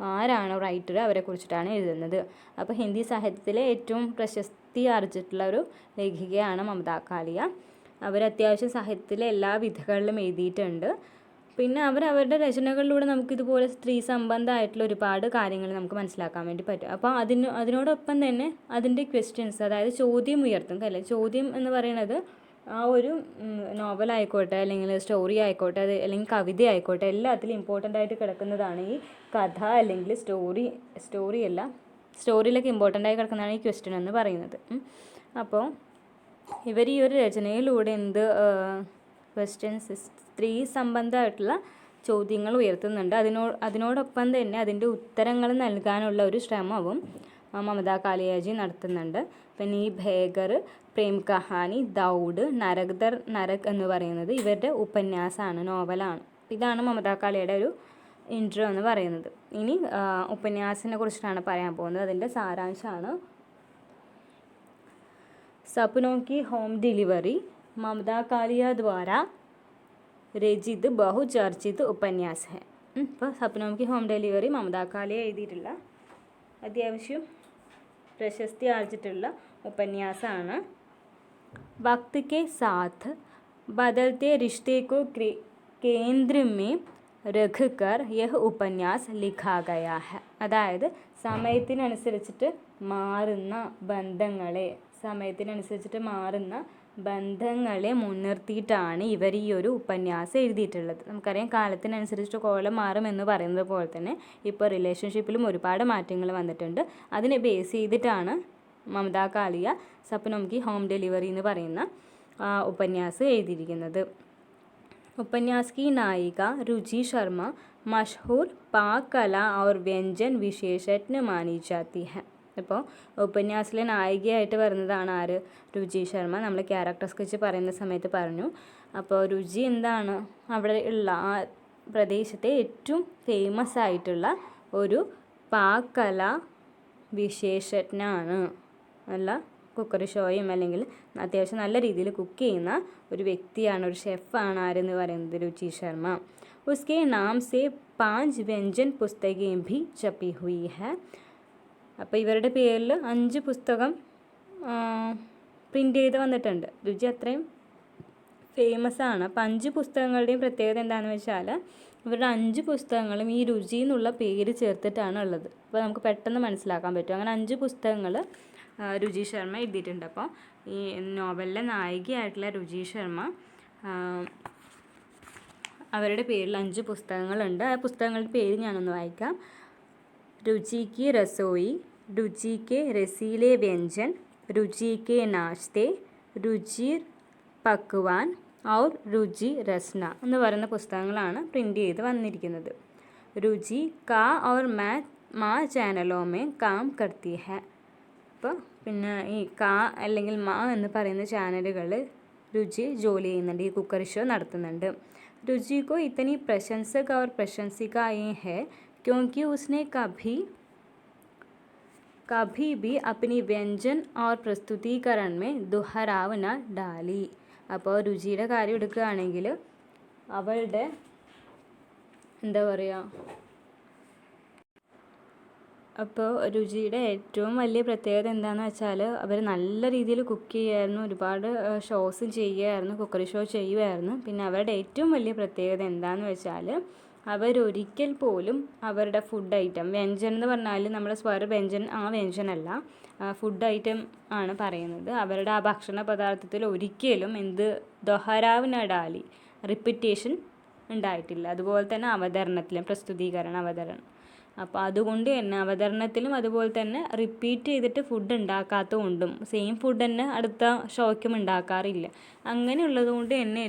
ആരാണോ റൈറ്റർ അവരെ കുറിച്ചിട്ടാണ് എഴുതുന്നത്. അപ്പോൾ ഹിന്ദി സാഹിത്യത്തിലെ ഏറ്റവും പ്രശസ്തി ആർജിച്ചിട്ടുള്ള ഒരു ലേഖികയാണ് മമതാ കാലിയ. അവർ അത്യാവശ്യം സാഹിത്യത്തിലെ എല്ലാ വിധകളിലും എഴുതിയിട്ടുണ്ട്. പിന്നെ അവരുടെ രചനകളിലൂടെ നമുക്കിതുപോലെ സ്ത്രീ സംബന്ധമായിട്ടുള്ള ഒരുപാട് കാര്യങ്ങൾ നമുക്ക് മനസ്സിലാക്കാൻ വേണ്ടി പറ്റും. അപ്പോൾ അതിനോടൊപ്പം തന്നെ അതിൻ്റെ ക്വസ്റ്റ്യൻസ്, അതായത് ചോദ്യം ഉയർത്തും. അല്ലേ, ചോദ്യം എന്ന് പറയുന്നത് ആ ഒരു നോവലായിക്കോട്ടെ, അല്ലെങ്കിൽ സ്റ്റോറി ആയിക്കോട്ടെ, അല്ലെങ്കിൽ കവിത ആയിക്കോട്ടെ, എല്ലാത്തിലും ഇമ്പോർട്ടൻ്റ് ആയിട്ട് കിടക്കുന്നതാണ് ഈ കഥ, അല്ലെങ്കിൽ സ്റ്റോറിയിലൊക്കെ ഇമ്പോർട്ടൻ്റ് ആയി കിടക്കുന്നതാണ് ഈ ക്വസ്റ്റ്യൻ എന്ന് പറയുന്നത്. അപ്പോൾ ഇവർ ഈ ഒരു രചനയിലൂടെ എന്ത് ക്വസ്റ്റ്യൻസ്, സ്ത്രീ സംബന്ധമായിട്ടുള്ള ചോദ്യങ്ങൾ ഉയർത്തുന്നുണ്ട്. അതിനോടൊപ്പം തന്നെ അതിൻ്റെ ഉത്തരങ്ങൾ നൽകാനുള്ള ഒരു ശ്രമവും മമതാ കാളിയാജി നടത്തുന്നുണ്ട്. പിന്നെ ഈ ഭേഗർ, പ്രേം കഹാനി, ദൗഡ്, നരക് എന്ന് പറയുന്നത് ഇവരുടെ ഉപന്യാസമാണ്, നോവലാണ്. ഇതാണ് മമതാ കാളിയുടെ ഒരു ഇൻട്രോ എന്ന് പറയുന്നത്. ഇനി ഉപന്യാസിനെ കുറിച്ചിട്ടാണ് പറയാൻ പോകുന്നത്. അതിൻ്റെ സാരാംശമാണ് सपनों की होम डिलीवरी ममता कालिया द्वारा രചിത് ബഹുചർച്ചിത് ഉപന്യാസ് ഹെ. ഇപ്പോൾ സപ്നോം ഹോം ഡെലിവറി മമതാ കാളിയ എഴുതിയിട്ടുള്ള അത്യാവശ്യം പ്രശസ്തി ആർജിച്ചിട്ടുള്ള ഉപന്യാസമാണ്. വക്ത് കെ സാത്ത് ബദൽത്തെ റിശ്തേ കോ കേന്ദ്ര में रख कर यह उपन्यास लिखा गया है. അതായത് സമയത്തിനനുസരിച്ചിട്ട് മാറുന്ന ബന്ധങ്ങളെ മുൻനിർത്തിയിട്ടാണ് ഇവർ ഈ ഒരു ഉപന്യാസം എഴുതിയിട്ടുള്ളത്. നമുക്കറിയാം കാലത്തിനനുസരിച്ച് കോലം മാറുമെന്ന് പറയുന്നത് പോലെ തന്നെ ഇപ്പോൾ റിലേഷൻഷിപ്പിലും ഒരുപാട് മാറ്റങ്ങൾ വന്നിട്ടുണ്ട്. അതിനെ ബേസ് ചെയ്തിട്ടാണ് മമതാ കാളിയ സപ്നോം കി ഹോം ഡെലിവറി എന്ന് പറയുന്ന ഉപന്യാസം എഴുതിയിരിക്കുന്നത്. उपन्यास की नायिका रुचि शर्मा मशहूर पाक कला और व्यंजन विशेषज्ञ मानी जाती है. അപ്പോൾ ഉപന്യാസിലെ നായികയായിട്ട് വരുന്നതാണ് ആര്? രുചി ശർമ്മ. നമ്മൾ ക്യാരക്ടർ സ്കെച്ച് പറയുന്ന സമയത്ത് പറഞ്ഞു. അപ്പോൾ രുചി എന്താണ്? അവിടെ ഉള്ള ആ പ്രദേശത്തെ ഏറ്റവും ഫേമസ് ആയിട്ടുള്ള ഒരു പാകകല വിശേഷജ്ഞനാണ്. നല്ല കുക്കറി ഷോയും അല്ലെങ്കിൽ അത്യാവശ്യം നല്ല രീതിയിൽ കുക്ക് ചെയ്യുന്ന ഒരു വ്യക്തിയാണ്, ഒരു ഷെഫാണ് ആരെന്ന് പറയുന്നത് രുചി ശർമ്മ. ഉസ്കെ നാം സെ 5 വ്യഞ്ജൻ പുസ്തകേം ഭി ഛപി ഹുയി ഹെ. അപ്പോൾ ഇവരുടെ പേരിൽ 5 പുസ്തകം പ്രിൻ്റ് ചെയ്ത് വന്നിട്ടുണ്ട്. രുചി അത്രയും ഫേമസ് ആണ്. അപ്പം 5 പുസ്തകങ്ങളുടെയും പ്രത്യേകത എന്താണെന്ന് വെച്ചാൽ ഇവരുടെ 5 പുസ്തകങ്ങളും ഈ രുചി എന്നുള്ള പേര് ചേർത്തിട്ടാണ് ഉള്ളത്. അപ്പോൾ നമുക്ക് പെട്ടെന്ന് മനസ്സിലാക്കാൻ പറ്റും. അങ്ങനെ 5 പുസ്തകങ്ങൾ രുചി ശർമ്മ എഴുതിയിട്ടുണ്ട്. അപ്പോൾ ഈ നോവലിലെ നായികയായിട്ടുള്ള രുചി ശർമ്മ അവരുടെ പേരിൽ 5 പുസ്തകങ്ങളുണ്ട്. ആ പുസ്തകങ്ങളുടെ പേര് ഞാനൊന്ന് വായിക്കാം. രുചി കി രസോയി, രുചി കെ രസീലെ വ്യഞ്ജൻ, രുചി കെ നാശ്തെ, രുചി പക്വാൻ ഔർ രുചി രസ്ന എന്ന് പറയുന്ന പുസ്തകങ്ങളാണ് പ്രിൻ്റ് ചെയ്ത് വന്നിരിക്കുന്നത്. രുചി കാ ഔർ മാ ചാനലോ മേ കാം കർത്തി ഹെ. അപ്പോൾ പിന്നെ ഈ കാ അല്ലെങ്കിൽ മാ എന്ന് പറയുന്ന ചാനലുകൾ രുചി ജോലി ചെയ്യുന്നുണ്ട്, ഈ കുക്കറി ഷോ നടത്തുന്നുണ്ട്. രുചി को इतनी प्रशंसक और प्रशंसिकाएं है क्योंकि उसने कभी भी अपनी व्यंजन और प्रस्तुतिकरण में दोहराव न डाली. അപ്പോൾ രുചിയുടെ കാര്യം എടുക്കുകയാണെങ്കിൽ അവളുടെ എന്താ പറയുക, അപ്പോൾ രുചിയുടെ ഏറ്റവും വലിയ പ്രത്യേകത എന്താണെന്ന് വെച്ചാൽ അവർ നല്ല രീതിയിൽ കുക്ക് ചെയ്യുമായിരുന്നു, ഒരുപാട് ഷോസും ചെയ്യുമായിരുന്നു, കുക്കറി ഷോ ചെയ്യുമായിരുന്നു. പിന്നെ അവരുടെ ഏറ്റവും വലിയ പ്രത്യേകത എന്താണെന്ന് വെച്ചാൽ അവരൊരിക്കൽ പോലും അവരുടെ ഫുഡ് ഐറ്റം, വ്യഞ്ജൻ എന്ന് പറഞ്ഞാൽ നമ്മുടെ സ്വര വ്യഞ്ജൻ, ആ വ്യഞ്ജനല്ല, ഫുഡ് ഐറ്റം ആണ് പറയുന്നത്. അവരുടെ ആ ഭക്ഷണ പദാർത്ഥത്തിൽ ഒരിക്കലും ദൊഹരാവ് നടാലി, റിപ്പീറ്റേഷൻ ഉണ്ടായിട്ടില്ല. അതുപോലെ തന്നെ അവതരണത്തിലും, അവതരണം. അപ്പോൾ അതുകൊണ്ട് തന്നെ അവതരണത്തിലും അതുപോലെ തന്നെ റിപ്പീറ്റ് ചെയ്തിട്ട് ഫുഡ് ഉണ്ടാക്കാത്തതുകൊണ്ടും സെയിം ഫുഡ് തന്നെ അടുത്ത ഷോയ്ക്കും ഉണ്ടാക്കാറില്ല. അങ്ങനെയുള്ളത് കൊണ്ട് തന്നെ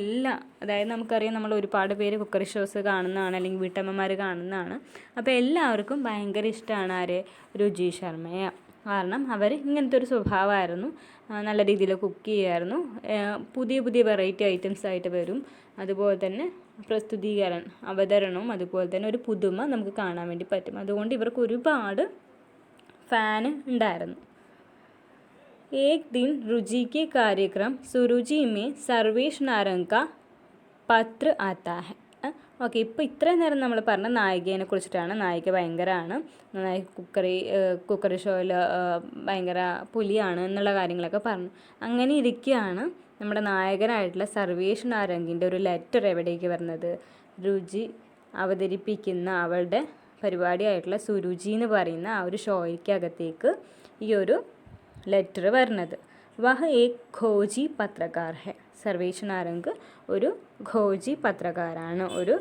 അതായത് നമുക്കറിയാം, നമ്മൾ ഒരുപാട് പേര് കുക്കറി ഷോസ് കാണുന്നതാണ്, അല്ലെങ്കിൽ വീട്ടമ്മമാർ കാണുന്നതാണ്. അപ്പോൾ എല്ലാവർക്കും ഭയങ്കര ഇഷ്ടമാണ് ആര്? രുചി ശർമ്മയെ. കാരണം അവർ ഇങ്ങനത്തെ ഒരു സ്വഭാവമായിരുന്നു, നല്ല രീതിയിൽ കുക്ക് ചെയ്യുമായിരുന്നു, പുതിയ പുതിയ വെറൈറ്റി ഐറ്റംസ് ആയിട്ട് വരും. അതുപോലെ തന്നെ അവതരണവും അതുപോലെ തന്നെ ഒരു പുതുമ നമുക്ക് കാണാൻ വേണ്ടി പറ്റും. അതുകൊണ്ട് ഇവർക്ക് ഒരുപാട് ഫാൻ ഉണ്ടായിരുന്നു. एक दिन रुचि के कार्यक्रम सुरुचि में सर्वेश नारंग का पत्र आता है. ഓക്കെ, ഇപ്പോൾ ഇത്രയും നേരം നമ്മൾ പറഞ്ഞ നായികയെ കുറിച്ചിട്ടാണ്. നായിക ഭയങ്കരമാണ്, നന്നായി കുക്കറി ഷോയിൽ ഭയങ്കര പുലിയാണ് എന്നുള്ള കാര്യങ്ങളൊക്കെ പറഞ്ഞു. അങ്ങനെ ഇരിക്കുകയാണ് നമ്മുടെ നായകനായിട്ടുള്ള സർവേഷ് നാരംഗിൻ്റെ ഒരു ലെറ്റർ എവിടേക്ക് വരുന്നത്? രുചി അവതരിപ്പിക്കുന്ന അവളുടെ പരിപാടിയായിട്ടുള്ള സുരുചി എന്ന് പറയുന്ന ആ ഒരു ഷോയ്ക്കകത്തേക്ക് ഈ ഒരു ലെറ്റർ വരുന്നത്. വഹ ഏക് ഖോജി പത്രക്കാർ ഹെ. സർവേഷ് നാരംഗ് ഒരു ഖോജി പത്രക്കാരാണ്, ഒരു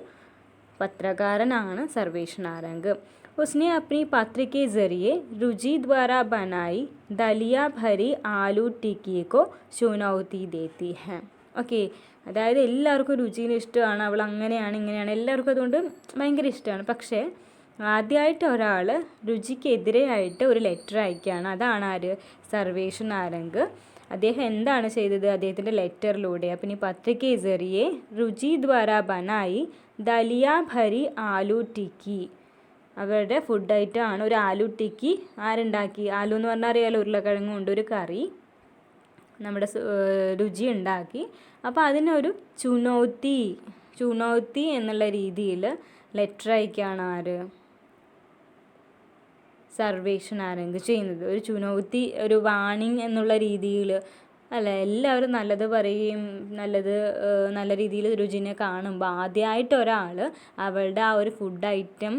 പത്രകാരനാണ് സർവേഷ് നാരംഗ്. उसने अपनी पत्र के ज़रिए रुचि द्वारा बनाई दलिया भरी आलू टिक्की को चुनौती देती है. ഓക്കെ, അതായത് എല്ലാവർക്കും രുചിയിൽ ഇഷ്ടമാണ്, അവൾ അങ്ങനെയാണ് ഇങ്ങനെയാണ്, എല്ലാവർക്കും അതുകൊണ്ട് ഭയങ്കര ഇഷ്ടമാണ്. പക്ഷേ ആദ്യമായിട്ട് ഒരാൾ രുചിക്കെതിരെയായിട്ട് ഒരു ലെറ്റർ അയക്കുകയാണ്. അതാണ് ആര്? സർവേഷ് നാരംഗ്. അദ്ദേഹം എന്താണ് ചെയ്തത്? അദ്ദേഹത്തിൻ്റെ ലെറ്ററിലൂടെ अपनी पत्र के जरिए रुचि द्वारा बनाई दलिया भरी आलू टिक्की, അവരുടെ ഫുഡ് ഐറ്റം ആണ് ഒരു ആലു ടിക്കി. ആരുണ്ടാക്കി? ആലു എന്ന് പറഞ്ഞാൽ അറിയാലോ, ഉരുളക്കിഴങ്ങ് കൊണ്ട് ഒരു കറി നമ്മുടെ രുചി ഉണ്ടാക്കി. അപ്പോൾ അതിനൊരു ചുനൗത്തി എന്നുള്ള രീതിയിൽ ലെറ്റർ അയക്കുകയാണ് ആര്? സർവേഷ് നാരംഗ് ചെയ്യുന്നത്. ഒരു ചുനൗത്തി, ഒരു വാണിംഗ് എന്നുള്ള രീതിയിൽ അല്ല, എല്ലാവരും നല്ലത് പറയുകയും നല്ല രീതിയിൽ രുചിനെ കാണുമ്പോൾ ആദ്യമായിട്ട് ഒരാൾ അവളുടെ ആ ഒരു ഫുഡ് ഐറ്റം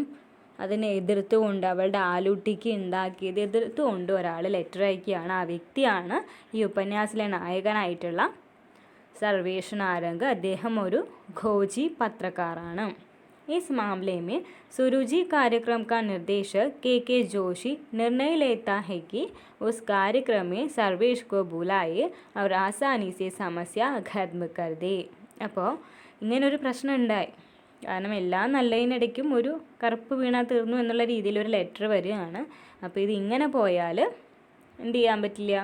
അതിനെ എതിർത്തുകൊണ്ട്, അവളുടെ ആലു ടിക്കി ഉണ്ടാക്കിയത് എതിർത്തുകൊണ്ട് ഒരാൾ ലെറ്റർ അയക്കുകയാണ്. ആ വ്യക്തിയാണ് ഈ ഉപന്യാസിലെ നായകനായിട്ടുള്ള സർവേഷ് നാരംഗ്. അദ്ദേഹം ഒരു ഖോജി പത്രക്കാരാണ്. इस मामले में सुरुचि कार्यक्रम का निर्देशक के जोशी निर्णय लेता है कि उस कार्यक्रम में सर्वेश को बुलाए और आसानी से समस्या खत्म कर दे. അപ്പോൾ ഇങ്ങനൊരു പ്രശ്നം ഉണ്ടായി. കാരണം എല്ലാം നല്ലതിനിടയ്ക്കും ഒരു കറുപ്പ് വീണാൽ തീർന്നു എന്നുള്ള രീതിയിൽ ഒരു ലെറ്റർ വരികയാണ്. അപ്പോൾ ഇത് ഇങ്ങനെ പോയാൽ എന്ത് ചെയ്യാൻ പറ്റില്ല?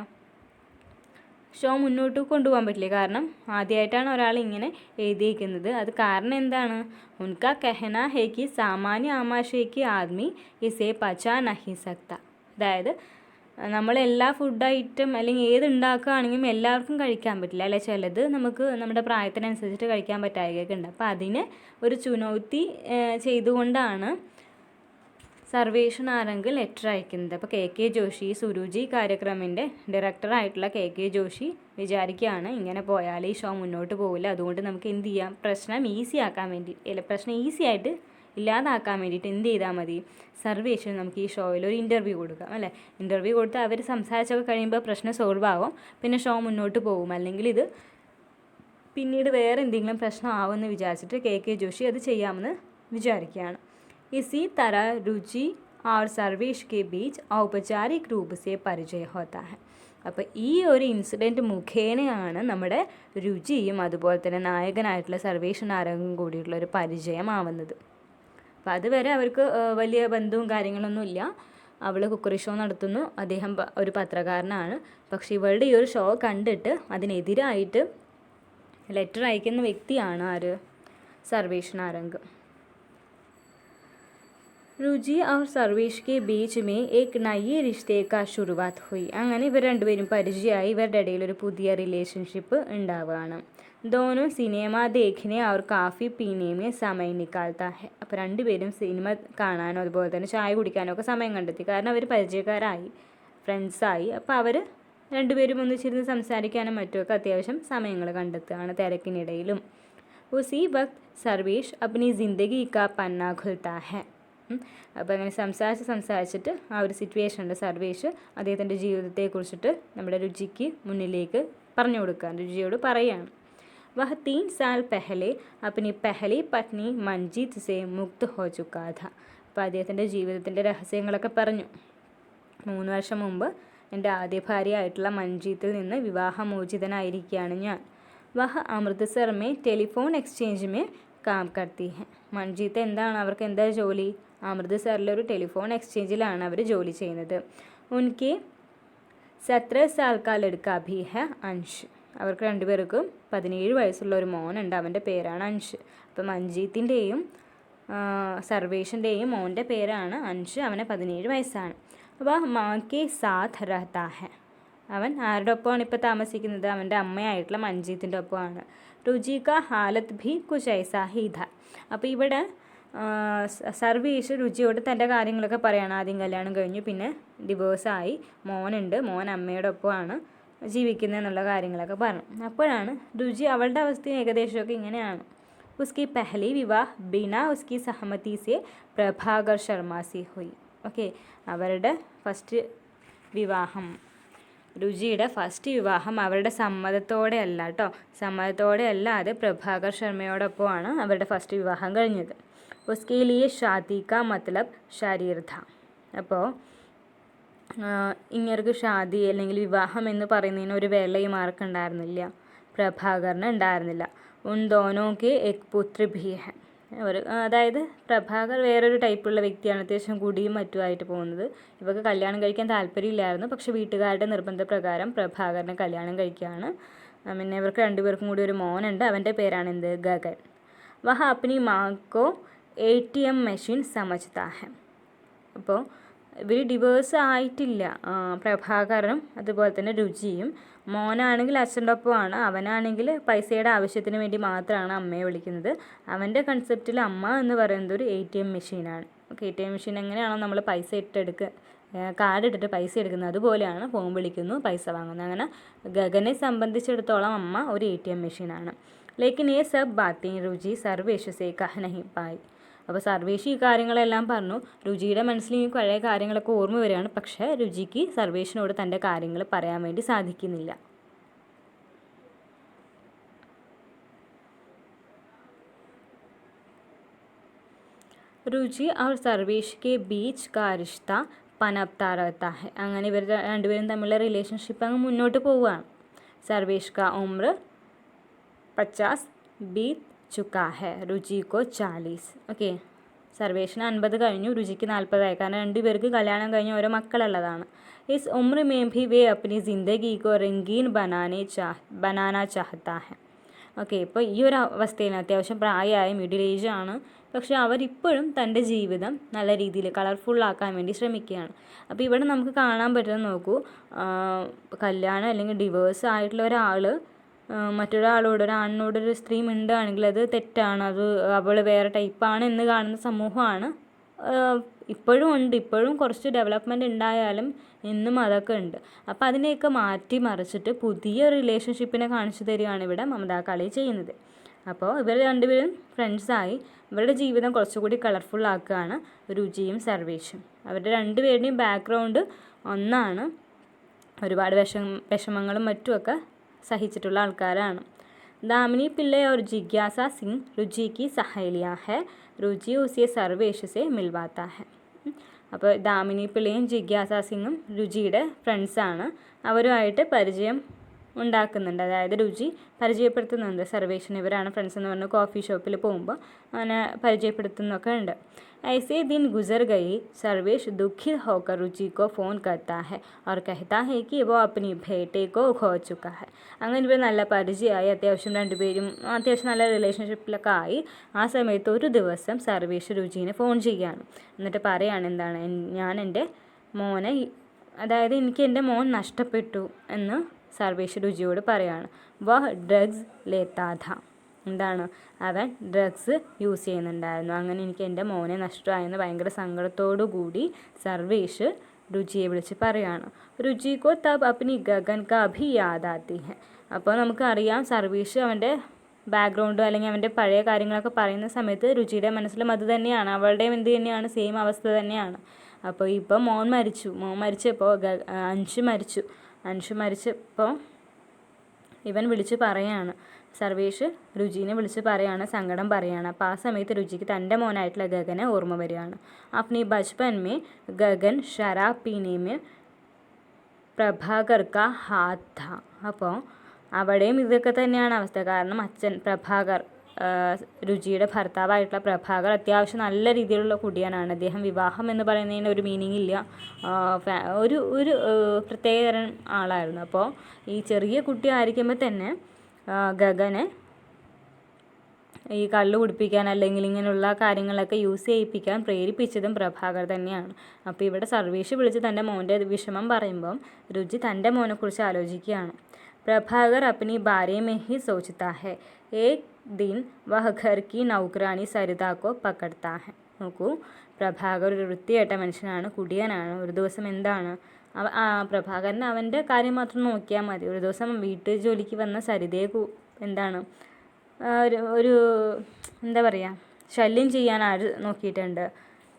ഷോ മുന്നോട്ട് കൊണ്ടുപോകാൻ പറ്റില്ല. കാരണം ആദ്യമായിട്ടാണ് ഒരാൾ ഇങ്ങനെ എഴുതിയിരിക്കുന്നത്. അത് കാരണം എന്താണ്? ഉൻകാ കഹന ഹേ കി സാമാന്യ ആമാശയ്ക്ക് ആദ്മി ഇസേ പച്ചാ നഹി സക്ത. അതായത് നമ്മളെല്ലാ ഫുഡ് ഐറ്റം അല്ലെങ്കിൽ ഏത് ഉണ്ടാക്കുകയാണെങ്കിലും എല്ലാവർക്കും കഴിക്കാൻ പറ്റില്ല അല്ലെ. ചിലത് നമുക്ക് നമ്മുടെ പ്രായത്തിനനുസരിച്ചിട്ട് കഴിക്കാൻ പറ്റായികയൊക്കെ ഉണ്ട്. അപ്പോൾ അതിന് ഒരു ചുനൗത്തി ചെയ്തുകൊണ്ടാണ് സർവേഷ് നാരംഗ് ലെറ്റർ അയക്കുന്നത്. അപ്പോൾ കെ ജോഷി, സുരുചി കാര്യക്രമിൻ്റെ ഡയറക്ടറായിട്ടുള്ള കെ ജോഷി വിചാരിക്കുകയാണ് ഇങ്ങനെ പോയാൽ ഈ ഷോ മുന്നോട്ട് പോകില്ല. അതുകൊണ്ട് നമുക്ക് എന്ത് ചെയ്യാം? പ്രശ്നം ഈസി ആയിട്ട് ഇല്ലാതാക്കാൻ വേണ്ടിയിട്ട് എന്ത് ചെയ്താൽ മതി? സർവേഷന് നമുക്ക് ഈ ഷോയിൽ ഒരു ഇൻ്റർവ്യൂ കൊടുക്കാം അല്ലേ. ഇൻ്റർവ്യൂ കൊടുത്ത് അവർ സംസാരിച്ചൊക്കെ കഴിയുമ്പോൾ പ്രശ്നം സോൾവ് ആവും. പിന്നെ ഷോ മുന്നോട്ട് പോകും. അല്ലെങ്കിൽ ഇത് പിന്നീട് വേറെ എന്തെങ്കിലും പ്രശ്നം ആവുമെന്ന് വിചാരിച്ചിട്ട് കെ ജോഷി അത് ചെയ്യാമെന്ന് വിചാരിക്കുകയാണ്. इसी तरह रुचि और सर्वेश के बीच औपचारिक रूप से परिचय होता है. അപ്പോൾ ഈ ഒരു ഇൻസിഡൻറ്റ് മുഖേനയാണ് നമ്മുടെ രുചിയും അതുപോലെ തന്നെ നായകനായിട്ടുള്ള സർവേഷ് നാരംഗും കൂടിയിട്ടുള്ള ഒരു പരിചയമാവുന്നത്. അപ്പോൾ അതുവരെ അവർക്ക് വലിയ ബന്ധവും കാര്യങ്ങളൊന്നും ഇല്ല. അവൾ കുക്കറി ഷോ നടത്തുന്നു, അദ്ദേഹം ഒരു പത്രക്കാരനാണ്. പക്ഷേ ഇവളുടെ ഈ ഒരു ഷോ കണ്ടിട്ട് അതിനെതിരായിട്ട് ലെറ്റർ അയക്കുന്ന വ്യക്തിയാണ് ആര്? സർവേഷ് നാരംഗ്. രുചി और സർവേഷ് के बीच में एक नए रिश्ते का शुरुआत हुई. അങ്ങനെ ഇവർ രണ്ടുപേരും പരിചയമായി. ഇവരുടെ ഇടയിൽ ഒരു പുതിയ റിലേഷൻഷിപ്പ് ഉണ്ടാവുകയാണ്. दोनों സിനിമ देखने और काफ़ी पीने में समय निकालता है. അപ്പോൾ രണ്ടുപേരും സിനിമ കാണാനോ അതുപോലെ തന്നെ ചായ കുടിക്കാനോ ഒക്കെ സമയം കണ്ടെത്തി. കാരണം അവർ പരിചയക്കാരായി, ഫ്രണ്ട്സായി. അപ്പോൾ അവർ രണ്ടുപേരും ഒന്നിച്ചിരുന്ന് സംസാരിക്കാനും മറ്റുമൊക്കെ അത്യാവശ്യം സമയങ്ങൾ കണ്ടെത്തുകയാണ് തിരക്കിനിടയിലും. उसी वक्त सर्वेश अपनी ज़िंदगी का पन्ना खुलता है. അപ്പോൾ അങ്ങനെ സംസാരിച്ചിട്ട് ആ ഒരു സിറ്റുവേഷനിൽ സർവേഷ് അദ്ദേഹത്തിൻ്റെ ജീവിതത്തെക്കുറിച്ചിട്ട് നമ്മുടെ രുചിക്ക് മുന്നിലേക്ക് പറഞ്ഞു കൊടുക്കുകയാണ്, രുചിയോട് പറയുകയാണ്. വഹ 3 साल पहले अपनी पहली पत्नी मंजीत से मुक्त हो चुका था. അപ്പോൾ അദ്ദേഹത്തിൻ്റെ ജീവിതത്തിൻ്റെ രഹസ്യങ്ങളൊക്കെ പറഞ്ഞു. 3 വർഷം മുമ്പ് എൻ്റെ ആദ്യ ഭാര്യയായിട്ടുള്ള മഞ്ജീത്തിൽ നിന്ന് വിവാഹമോചിതനായിരിക്കുകയാണ് ഞാൻ. വഹ Amritsar may telephone exchange may calm കർത്തി ഹെ. മഞ്ജീത്ത് എന്താണ്, അവർക്ക് എന്താ ജോലി? അമൃത്സറിലൊരു ടെലിഫോൺ എക്സ്ചേഞ്ചിലാണ് അവർ ജോലി ചെയ്യുന്നത്. ഉൻകെ 17 साल का लड़का भी है അൻഷ്. അവർക്ക് രണ്ടുപേർക്കും 17 വയസ്സുള്ള ഒരു മോനുണ്ട്, അവൻ്റെ പേരാണ് അൻഷ്. അപ്പം മഞ്ജീത്തിൻ്റെയും സർവേഷിൻ്റെയും മോൻ്റെ പേരാണ് അൻഷ്, അവന് 17 വയസ്സാണ്. അപ്പോൾ മാക്കെ സാഥ് രഹ്താ ഹെ. അവൻ ആരുടെ ഒപ്പമാണ് ഇപ്പോൾ താമസിക്കുന്നത്? അവൻ്റെ അമ്മയായിട്ടുള്ള മഞ്ജീത്തിൻ്റെ ഒപ്പമാണ്. രുചി കാ ഹാലത്ത് ഭി കുച്ച് ഐസാ ഹി ഥ. അപ്പോൾ ഇവിടെ സർവേഷ് രുചിയോട് തൻ്റെ കാര്യങ്ങളൊക്കെ പറയുകയാണ്. ആദ്യം കല്യാണം കഴിഞ്ഞു, പിന്നെ ഡിവോഴ്സായി, മോനുണ്ട്, മോൻ അമ്മയുടെ ഒപ്പമാണ് ജീവിക്കുന്നത് എന്നുള്ള കാര്യങ്ങളൊക്കെ പറഞ്ഞു. അപ്പോഴാണ് രുചി അവളുടെ അവസ്ഥയും ഏകദേശമൊക്കെ ഇങ്ങനെയാണ്. ഉസ്കി പെഹ്ലി വിവാഹ് ബിനാ ഉസ്കി സഹമതി സെ പ്രഭാകർ ശർമ്മ സി ഹുയി. ഓക്കെ, അവരുടെ ഫസ്റ്റ് വിവാഹം, രുചിയുടെ ഫസ്റ്റ് വിവാഹം അവരുടെ സമ്മതത്തോടെ അല്ല കേട്ടോ, സമ്മതത്തോടെ അല്ലാതെ പ്രഭാകർ ശർമ്മയോടൊപ്പമാണ് അവരുടെ ഫസ്റ്റ് വിവാഹം കഴിഞ്ഞത്. ഉസ്കെ ലിയെ ഷാദി കാ മത്ലബ് ശരീർ ഥ. അപ്പോൾ ഇങ്ങർക്ക് ഷാദി അല്ലെങ്കിൽ വിവാഹം എന്ന് പറയുന്നതിന് ഒരു വിലയും ആർക്കുണ്ടായിരുന്നില്ല, പ്രഭാകറിന് ഉണ്ടായിരുന്നില്ല. ഉൻ ദോനോ കെ എക് പുത്ര ഭി ഹെ. അതായത് പ്രഭാകർ വേറൊരു ടൈപ്പുള്ള വ്യക്തിയാണ്, അത്യാവശ്യം കുടിയും മറ്റുമായിട്ട് പോകുന്നത്. ഇവർക്ക് കല്യാണം കഴിക്കാൻ താല്പര്യമില്ലായിരുന്നു, പക്ഷേ വീട്ടുകാരുടെ നിർബന്ധപ്രകാരം പ്രഭാകരനെ കല്യാണം കഴിക്കുകയാണ്. പിന്നെ ഇവർക്ക് രണ്ടുപേർക്കും കൂടി ഒരു മോനുണ്ട്, അവൻ്റെ പേരാണ് എന്ത്, ഗഗൻ. വഹ അപ്നി മാക്കോ ATM മെഷീൻ സമജ്താ ഹെ. അപ്പോൾ ഇവർ ഡിവേഴ്സ് ആയിട്ടില്ല, പ്രഭാകരനും അതുപോലെ തന്നെ രുചിയും. മോനാണെങ്കിൽ അച്ഛൻ്റെ ഒപ്പമാണ്, അവനാണെങ്കിൽ പൈസയുടെ ആവശ്യത്തിന് വേണ്ടി മാത്രമാണ് അമ്മയെ വിളിക്കുന്നത്. അവൻ്റെ കൺസെപ്റ്റിൽ അമ്മ എന്ന് പറയുന്നത് ഒരു ATM മെഷീനാണ്. ATM മെഷീൻ എങ്ങനെയാണോ നമ്മൾ പൈസ കാർഡ് ഇട്ടിട്ട് പൈസ എടുക്കുന്നത്, അതുപോലെയാണ് ഫോൺ വിളിക്കുന്നു, പൈസ വാങ്ങുന്നത്. അങ്ങനെ ഗഗനെ സംബന്ധിച്ചിടത്തോളം അമ്മ ഒരു ATM മെഷീനാണ്. ലേക്കിൻ ये सब बातें रुचि सर्वेश से कह नहीं पाई. അപ്പോൾ സർവേഷ് ഈ കാര്യങ്ങളെല്ലാം പറഞ്ഞു. രുചിയുടെ മനസ്സിൽ ഈ പഴയ കാര്യങ്ങളൊക്കെ ഓർമ്മ വരികയാണ്, പക്ഷേ രുചിക്ക് സർവേഷിനോട് തൻ്റെ കാര്യങ്ങൾ പറയാൻ വേണ്ടി സാധിക്കുന്നില്ല. രുചി और സർവേഷ് के बीच का रिश्ता पनपता रहता है. അങ്ങനെ ഇവർ രണ്ടുപേരും തമ്മിലുള്ള റിലേഷൻഷിപ്പ് അങ്ങ് മുന്നോട്ട് പോവുകയാണ്. സർവേഷ് का उम्र 50 बीत चुका है, രുചി को 40. ഓക്കെ, സർവേഷിന് 50 കഴിഞ്ഞു, രുചിക്ക് 40 കാരണം രണ്ടുപേർക്ക് കല്യാണം കഴിഞ്ഞ് ഓരോ മക്കളുള്ളതാണ്. इस उम्र में भी वे अपनी ज़िंदगी को रंगीन बनाना चाहता है. ഓക്കെ, ഇപ്പോൾ ഈ ഒരു അവസ്ഥയിൽ അത്യാവശ്യം പ്രായമായി, മിഡിൽ ഏജ് ആണ്, പക്ഷേ അവരിപ്പോഴും തൻ്റെ ജീവിതം നല്ല രീതിയിൽ കളർഫുള്ളാക്കാൻ വേണ്ടി ശ്രമിക്കുകയാണ്. അപ്പോൾ ഇവിടെ നമുക്ക് കാണാൻ പറ്റുന്നത് നോക്കൂ, കല്യാണം അല്ലെങ്കിൽ ഡിവേഴ്സ് ആയിട്ടുള്ള ഒരാൾ മറ്റൊരാളോട്, ഒരാണിനോടൊരു സ്ത്രീ മിണ്ടുകയാണെങ്കിൽ അത് തെറ്റാണ്, അത് അവൾ വേറെ ടൈപ്പാണ് എന്ന് കാണുന്ന സമൂഹമാണ്. ഇപ്പോഴും ഉണ്ട്, ഇപ്പോഴും കുറച്ച് ഡെവലപ്മെൻറ്റ് ഉണ്ടായാലും ഇന്നും അതൊക്കെ ഉണ്ട്. അപ്പോൾ അതിനെയൊക്കെ മാറ്റി മറിച്ചിട്ട് പുതിയ റിലേഷൻഷിപ്പിനെ കാണിച്ചു തരികയാണ് ഇവിടെ മമതാ കാളി ചെയ്യുന്നത്. അപ്പോൾ ഇവർ രണ്ടുപേരും ഫ്രണ്ട്സായി ഇവരുടെ ജീവിതം കുറച്ചുകൂടി കളർഫുൾ ആക്കുകയാണ് രുചിയും സർവേഷും. അവരുടെ രണ്ടുപേരുടെയും ബാക്ക്ഗ്രൗണ്ട് ഒന്നാണ്, ഒരുപാട് വിഷമങ്ങളും മറ്റുമൊക്കെ സഹിച്ചിട്ടുള്ള ആൾക്കാരാണ്. दामिनी पिल्ले और जिज्ञासा सिंह रुचि की सहेलियाँ है, रुचि उसे सर्वेश से मिलवाता है. അപ്പോൾ ദാമിനി പിള്ളയും ജിജ്ഞാസ സിംഗും രുചിയുടെ ഫ്രണ്ട്സാണ്, അവരുമായിട്ട് പരിചയം ഉണ്ടാക്കുന്നുണ്ട്. അതായത് രുചി പരിചയപ്പെടുത്തുന്നുണ്ട് സർവേഷിന്, ഇവരാണ് ഫ്രണ്ട്സ് എന്ന് പറഞ്ഞ് കോഫി ഷോപ്പിൽ പോകുമ്പോൾ അങ്ങനെ പരിചയപ്പെടുത്തുന്നൊക്കെ ഉണ്ട്. ऐसे दिन गुजर गए, सर्वेश दुखी होकर रुचि को फ़ोन करता है और कहता है कि वो अपनी बेटे को खो चुका है. അങ്ങനെ ഇവർ നല്ല പരിചയമായി, അത്യാവശ്യം രണ്ടുപേരും അത്യാവശ്യം നല്ല റിലേഷൻഷിപ്പിലൊക്കെ ആയി. ആ സമയത്ത് ഒരു ദിവസം സർവേഷ് രുചിനെ ഫോൺ ചെയ്യുകയാണ്. എന്നിട്ട് പറയാണ് എന്താണ്, ഞാൻ എൻ്റെ മോനെ, അതായത് എനിക്ക് എൻ്റെ മോൻ നഷ്ടപ്പെട്ടു എന്ന് സർവേഷ് രുചിയോട് പറയാണ്. വഹ് ഡ്രഗ്സ് ലേത്താ ഥാ, എന്താണ്, അവൻ ഡ്രഗ്സ് യൂസ് ചെയ്യുന്നുണ്ടായിരുന്നു, അങ്ങനെ എനിക്ക് എൻ്റെ മോനെ നഷ്ടമായെന്ന് ഭയങ്കര സങ്കടത്തോടു കൂടി സർവേഷ് രുചിയെ വിളിച്ച് പറയുകയാണ്. രുചിക്കോ തബ് അപ്നി ഗഗൻ കാ ഭി യാദ് ആത്തി ഹെ. അപ്പോൾ നമുക്കറിയാം സർവേഷ് അവൻ്റെ ബാക്ക്ഗ്രൗണ്ടും അല്ലെങ്കിൽ അവൻ്റെ പഴയ കാര്യങ്ങളൊക്കെ പറയുന്ന സമയത്ത് രുചിയുടെ മനസ്സിലും അത് തന്നെയാണ്, അവളുടെയും എന്ത് തന്നെയാണ്, സെയിം അവസ്ഥ തന്നെയാണ്. അപ്പോൾ ഇപ്പോൾ മോൻ മരിച്ചപ്പോൾ അൻഷു മരിച്ചപ്പോൾ ഇവൻ വിളിച്ച് പറയാണ്, സർവേഷ് രുചിനെ വിളിച്ച് പറയാണ്, സങ്കടം പറയാണ്. അപ്പോൾ ആ സമയത്ത് രുചിക്ക് തൻ്റെ മോനായിട്ടുള്ള ഗഗനെ ഓർമ്മ വരികയാണ്. അപ്നി ബച്പൻ മേ ഗഗൻ ഷരാബ് പീനെ മേ പ്രഭാകർ കാ ഹാത്ത് ഥാ. അപ്പോൾ അവിടെയും ഇതൊക്കെ തന്നെയാണ് അവസ്ഥ, കാരണം അച്ഛൻ പ്രഭാകർ, രുചിയുടെ ഭർത്താവായിട്ടുള്ള പ്രഭാകർ അത്യാവശ്യം നല്ല രീതിയിലുള്ള കുടിയനാണ്. അദ്ദേഹം വിവാഹം എന്ന് പറയുന്നതിന് ഒരു മീനിങ് ഇല്ല, ഒരു പ്രത്യേകതരം ആളായിരുന്നു. അപ്പോൾ ഈ ചെറിയ കുട്ടി ആയിരിക്കുമ്പോൾ തന്നെ ഗഗനെ ഈ കള്ള് കുടിപ്പിക്കാൻ അല്ലെങ്കിൽ ഇങ്ങനെയുള്ള കാര്യങ്ങളൊക്കെ യൂസ് ചെയ്യിപ്പിക്കാൻ പ്രേരിപ്പിച്ചതും പ്രഭാകർ തന്നെയാണ്. അപ്പോൾ ഇവിടെ സർവേഷ് വിളിച്ച് തൻ്റെ മോൻ്റെ വിഷമം പറയുമ്പം രുചി തൻ്റെ മോനെക്കുറിച്ച് ആലോചിക്കുകയാണ്. പ്രഭാകർ അപ്നി ബാരെ മേ ഹി സോച്ചതാ ഹെ, ഏക് ദിൻ വഹ് ഘർ കി നൗകറാനി സരിത കോ പകഡ്താ ഹെ. നോക്കൂ, പ്രഭാകർ ഒരു വൃത്തികെട്ട മനുഷ്യനാണ്, കുടിയനാണ്. ഒരു ദിവസം എന്താണ്, പ്രഭാകരൻ അവൻ്റെ കാര്യം മാത്രം നോക്കിയാൽ മതി. ഒരു ദിവസം വീട്ടു ജോലിക്ക് വന്ന സരിതയെ എന്താണ് ഒരു എന്താ പറയുക, ശല്യം ചെയ്യാൻ ആര് നോക്കിയിട്ടുണ്ട്,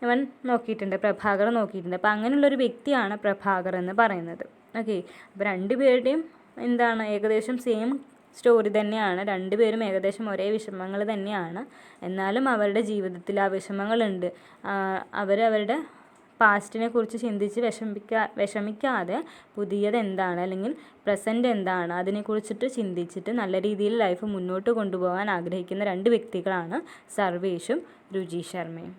ഇവൻ നോക്കിയിട്ടുണ്ട്, പ്രഭാകർ നോക്കിയിട്ടുണ്ട്. അപ്പോൾ അങ്ങനെയുള്ളൊരു വ്യക്തിയാണ് പ്രഭാകർ എന്ന് പറയുന്നത്. ഓക്കെ, അപ്പോൾ രണ്ടുപേരുടെയും എന്താണ് ഏകദേശം സെയിം സ്റ്റോറി തന്നെയാണ്, രണ്ടുപേരും ഏകദേശം ഒരേ വിഷമങ്ങൾ തന്നെയാണ്. എന്നാലും അവരുടെ ജീവിതത്തിൽ ആ വിഷമങ്ങളുണ്ട്, അവരവരുടെ പാസ്റ്റിനെ കുറിച്ച് ചിന്തിച്ച് വിഷമിക്കാതെ പുതിയത് എന്താണ് അല്ലെങ്കിൽ പ്രസൻറ്റ് എന്താണ് അതിനെക്കുറിച്ചിട്ട് ചിന്തിച്ചിട്ട് നല്ല രീതിയിൽ ലൈഫ് മുന്നോട്ട് കൊണ്ടുപോകാൻ ആഗ്രഹിക്കുന്ന 2 വ്യക്തികളാണ് സർവേഷും രുചി ശർമ്മയും.